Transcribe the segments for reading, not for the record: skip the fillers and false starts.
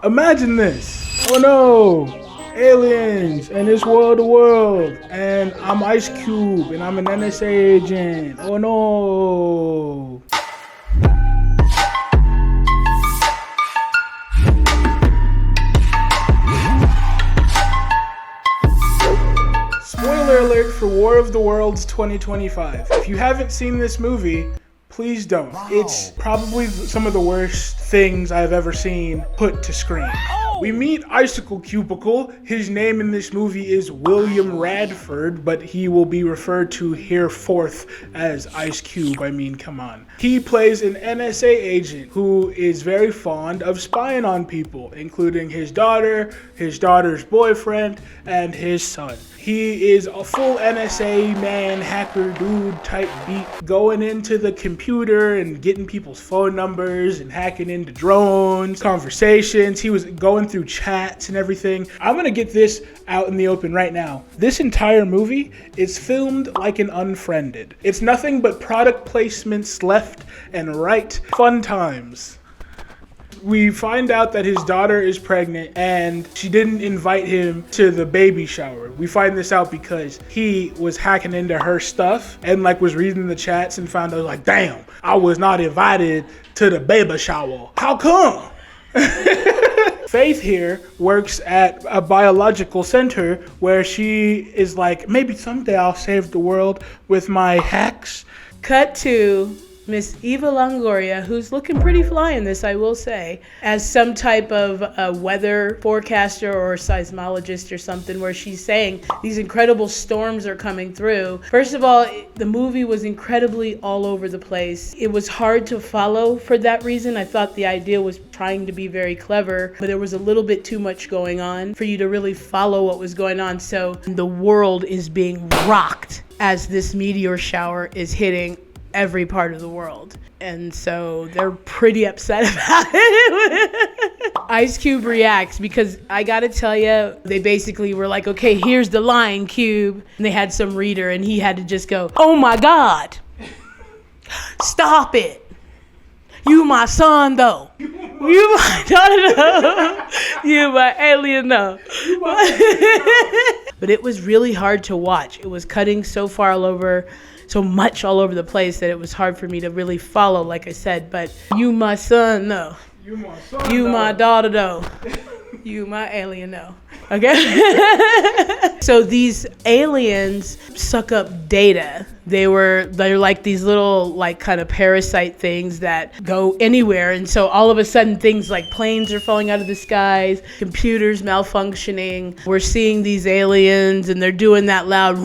Imagine this. Oh no, aliens and it's world to world, and I'm Ice Cube and I'm an NSA agent. Oh no. Spoiler alert for War of the Worlds 2025. If you haven't seen this movie, please don't. Wow. It's probably some of the worst things I've ever seen put to screen. We meet Icicle Cubicle. His name in this movie is William Radford, but he will be referred to hereforth as Ice Cube. I mean, come on. He plays an NSA agent who is very fond of spying on people, including his daughter, his daughter's boyfriend, and his son. He is a full NSA man, hacker dude type beat, going into the computer and getting people's phone numbers and hacking into drones, conversations. He was going through chats and everything. I'm gonna get this out in the open right now. This entire movie is filmed like an Unfriended. It's nothing but product placements left and right. Fun times. We find out that his daughter is pregnant and she didn't invite him to the baby shower. We find this out because he was hacking into her stuff and was reading the chats and found out damn, I was not invited to the baby shower. How come? Faith here works at a biological center where she is maybe someday I'll save the world with my hacks. Cut to Miss Eva Longoria, who's looking pretty fly in this, I will say, as some type of a weather forecaster or seismologist or something, where she's saying these incredible storms are coming through. First of all, the movie was incredibly all over the place. It was hard to follow for that reason. I thought the idea was trying to be very clever, but there was a little bit too much going on for you to really follow what was going on. So the world is being rocked as this meteor shower is hitting every part of the world, and so they're pretty upset about it. Ice Cube reacts because I gotta tell you, they basically were like, okay, here's the line, Cube, and they had some reader and he had to just go, oh my God, stop it, you my son though, you my daughter though, you my alien though. But it was really hard to watch. It was cutting so much all over the place that it was hard for me to really follow, like I said. But you my son though, you my daughter though, you my alien though. Okay. So these aliens suck up data. They're like these little kind of parasite things that go anywhere, and so all of a sudden things like planes are falling out of the skies, computers malfunctioning. We're seeing these aliens and they're doing that loud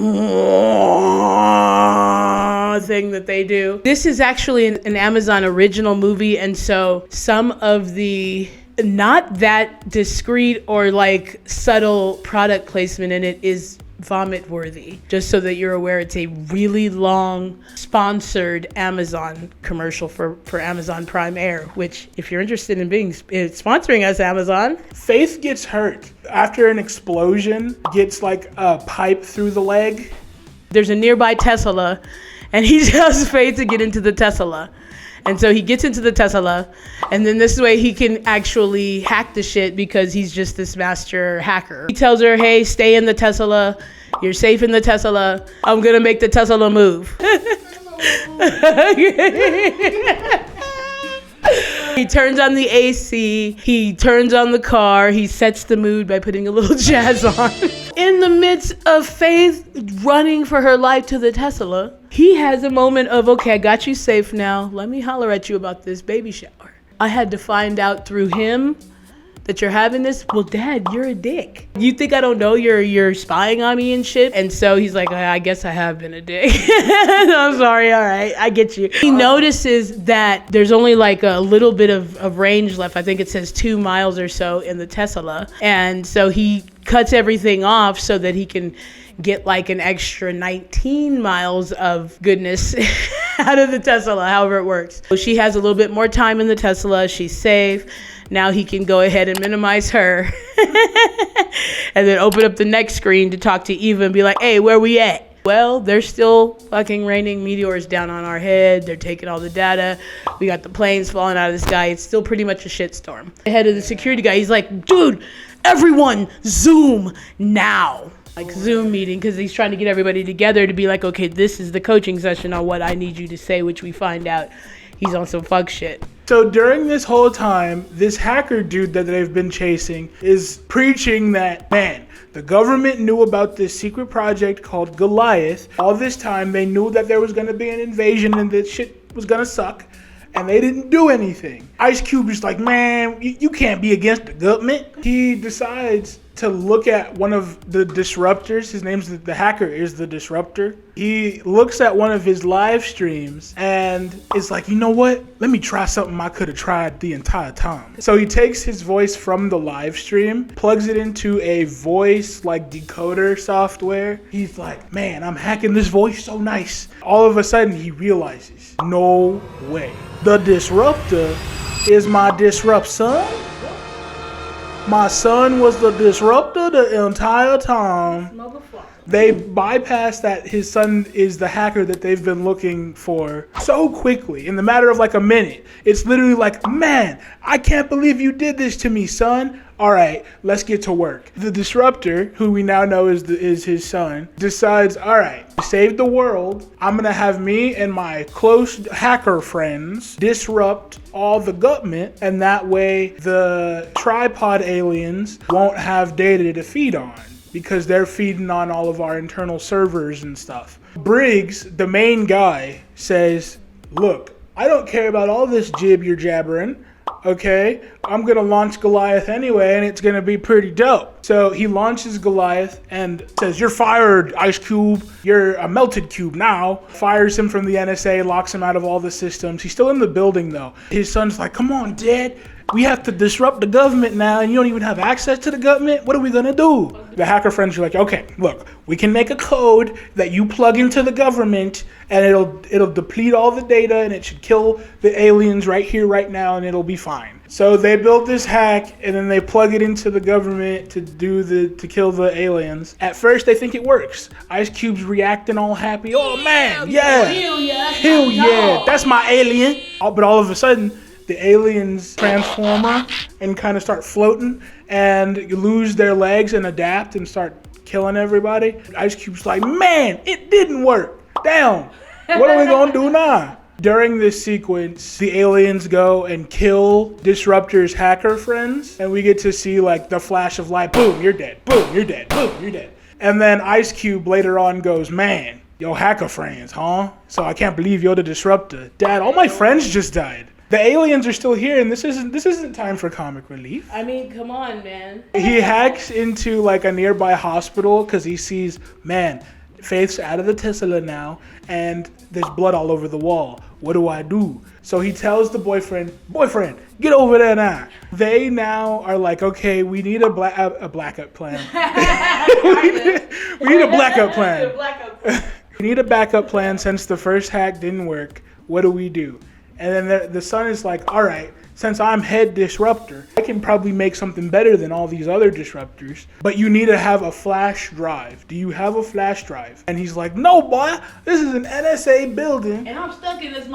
thing that they do. This is actually an Amazon original movie, and so some of the not that discreet or subtle product placement in it is vomit worthy. Just so that you're aware, it's a really long sponsored Amazon commercial for Amazon Prime Air, which if you're interested in sponsoring us, Amazon. Faith gets hurt after an explosion, gets a pipe through the leg. There's a nearby Tesla and he tells Faith to get into the Tesla. And so he gets into the Tesla, and then this way he can actually hack the shit because he's just this master hacker. He tells her, hey, stay in the Tesla. You're safe in the Tesla. I'm going to make the Tesla move. He turns on the AC. He turns on the car. He sets the mood by putting a little jazz on. In the midst of Faith running for her life to the Tesla, he has a moment of, okay, I got you safe now. Let me holler at you about this baby shower. I had to find out through him that you're having this. Well, Dad, you're a dick. You think I don't know you're spying on me and shit? And so he's like, I guess I have been a dick. I'm sorry. All right, I get you. He notices that there's only a little bit of range left. I think it says 2 miles or so in the Tesla. And so he cuts everything off so that he can get an extra 19 miles of goodness out of the Tesla, however it works. So she has a little bit more time in the Tesla. She's safe. Now he can go ahead and minimize her and then open up the next screen to talk to Eva and be like, hey, where we at? Well, they're still fucking raining meteors down on our head. They're taking all the data. We got the planes falling out of the sky. It's still pretty much a shitstorm. The head of the security guy, he's like, dude, everyone Zoom now. Like Zoom meeting, because he's trying to get everybody together to be like, okay, this is the coaching session on what I need you to say, which we find out he's on some fuck shit. So during this whole time, this hacker dude that they've been chasing is preaching that, man, the government knew about this secret project called Goliath. All this time, they knew that there was going to be an invasion and that shit was going to suck. And they didn't do anything. Ice Cube is like, man, you can't be against the government. He decides to look at one of the disruptors. His name's the hacker is the disruptor. He looks at one of his live streams and is like, you know what? Let me try something I could have tried the entire time. So he takes his voice from the live stream, plugs it into a voice like decoder software. He's like, man, I'm hacking this voice so nice. All of a sudden he realizes, no way. The disruptor is my disrupt son. My son was the disruptor the entire time. They bypassed that his son is the hacker that they've been looking for so quickly, in the matter of like a minute. It's literally like, man, I can't believe you did this to me, son. All right, let's get to work. The disruptor, who we now know is his son, decides, all right, to save the world, I'm gonna have me and my close hacker friends disrupt all the government, and that way the tripod aliens won't have data to feed on, because they're feeding on all of our internal servers and stuff. Briggs, the main guy, says, look, I don't care about all this jib you're jabbering. Okay, I'm gonna launch Goliath anyway, and it's gonna be pretty dope. So he launches Goliath and says, you're fired, Ice Cube. You're a melted cube now. Fires him from the NSA, locks him out of all the systems. He's still in the building though. His son's like, come on, Dad. We have to disrupt the government now, and you don't even have access to the government. What are we gonna do? The hacker friends are like, okay, look, we can make a code that you plug into the government, and it'll deplete all the data, and it should kill the aliens right here, right now, and it'll be fine. So they built this hack, and then they plug it into the government to kill the aliens. At first, they think it works. Ice Cube's reacting all happy. Oh man, yeah, hell yeah, that's my alien. But all of a sudden, the aliens transform and kind of start floating and lose their legs and adapt and start killing everybody. Ice Cube's like, man, it didn't work. Damn, what are we gonna do now? During this sequence, the aliens go and kill Disruptor's hacker friends, and we get to see like the flash of light. Boom, you're dead. Boom, you're dead. Boom, you're dead. And then Ice Cube later on goes, man, yo, hacker friends, huh? So I can't believe you're the Disruptor. Dad, all my friends just died. The aliens are still here, and this isn't time for comic relief. I mean, come on, man. He hacks into like a nearby hospital because he sees, man, Faith's out of the Tesla now, and there's blood all over the wall. What do I do? So he tells the boyfriend, get over there now. They now are like, okay, we need a blackout plan. we need a blackout plan. We need a backup plan since the first hack didn't work. What do we do? And then the son is like, all right, since I'm head disruptor, I can probably make something better than all these other disruptors, but you need to have a flash drive. Do you have a flash drive? And he's like, no, boy, this is an NSA building. And I'm stuck in this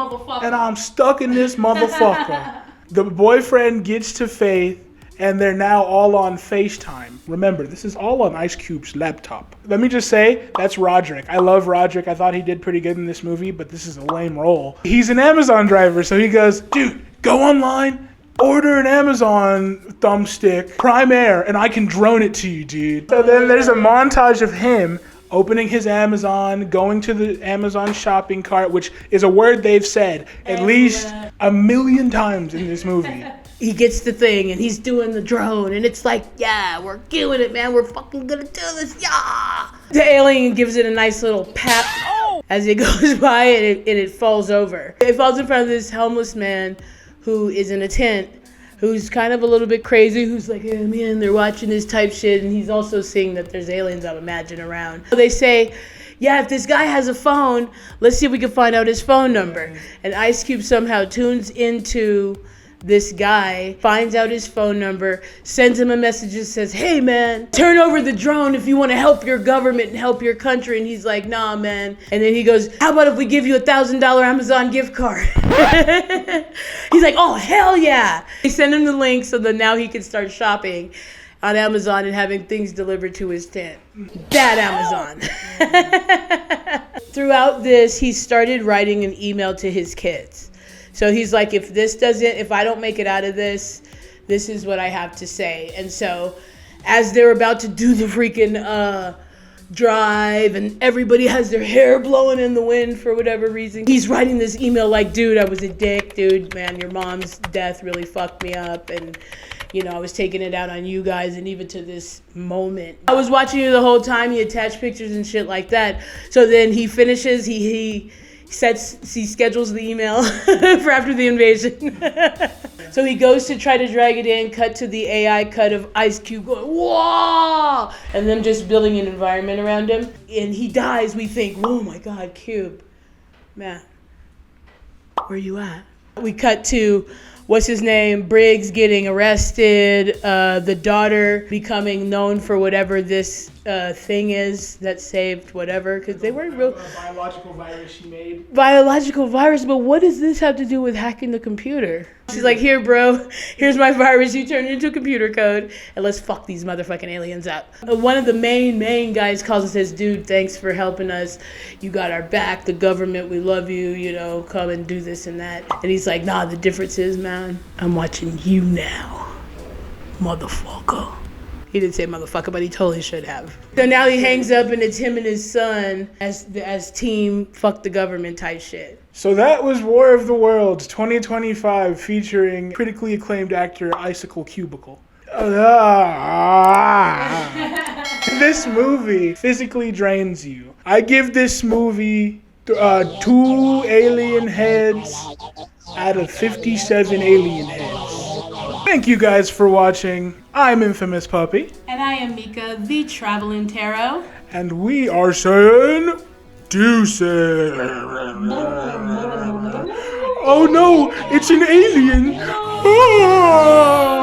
motherfucker. The boyfriend gets to Faith, and they're now all on FaceTime. Remember, this is all on Ice Cube's laptop. Let me just say, that's Roderick. I love Roderick. I thought he did pretty good in this movie, but this is a lame role. He's an Amazon driver, so he goes, dude, go online, order an Amazon thumbstick, Prime Air, and I can drone it to you, dude. So then there's a montage of him opening his Amazon, going to the Amazon shopping cart, which is a word they've said at least 1,000,000 times in this movie. He gets the thing and he's doing the drone and it's like, yeah, we're doing it, man. We're fucking gonna do this, yeah. The alien gives it a nice little pat as it goes by and it falls over. It falls in front of this homeless man who is in a tent, who's kind of a little bit crazy, who's like, oh man, they're watching this type shit, and he's also seeing that there's aliens, I imagine, around. So they say, yeah, if this guy has a phone, let's see if we can find out his phone number. And Ice Cube somehow tunes into this guy finds out his phone number, sends him a message that says, hey man, turn over the drone if you want to help your government and help your country. And he's like, nah man. And then he goes, how about if we give you $1,000 Amazon gift card? He's like, oh hell yeah. They send him the link so that now he can start shopping on Amazon and having things delivered to his tent. Bad Amazon. Throughout this, he started writing an email to his kids. So he's like, if I don't make it out of this, this is what I have to say. And so as they're about to do the freaking drive and everybody has their hair blowing in the wind for whatever reason, he's writing this email like, dude, I was a dick, dude, man, your mom's death really fucked me up. And you know, I was taking it out on you guys, and even to this moment. I was watching you the whole time. He attached pictures and shit like that. So then he finishes, he schedules the email for after the invasion. So he goes to try to drag it in, cut to the AI cut of Ice Cube going, whoa! And them just building an environment around him. And he dies, we think, oh my God, Cube. Man, where you at? We cut to, what's his name, Briggs getting arrested, the daughter becoming known for whatever this thing is that saved whatever, because they weren't real. A biological virus she made. Biological virus, but what does this have to do with hacking the computer? She's like, here bro, here's my virus, you turn it into computer code, and let's fuck these motherfucking aliens up. One of the main guys calls and says, dude, thanks for helping us, you got our back, the government, we love you, you know, come and do this and that. And he's like, nah, the difference is, man, I'm watching you now, motherfucker. He didn't say motherfucker, but he totally should have. So now he hangs up and it's him and his son as team fuck the government type shit. So that was War of the Worlds 2025 featuring critically acclaimed actor Icicle Cubicle. This movie physically drains you. I give this movie 2 alien heads out of 57 alien heads. Thank you guys for watching. I'm Infamous Puppy. And I am Mika, the Traveling Tarot. And we are saying deuces. Oh no, it's an alien. Oh.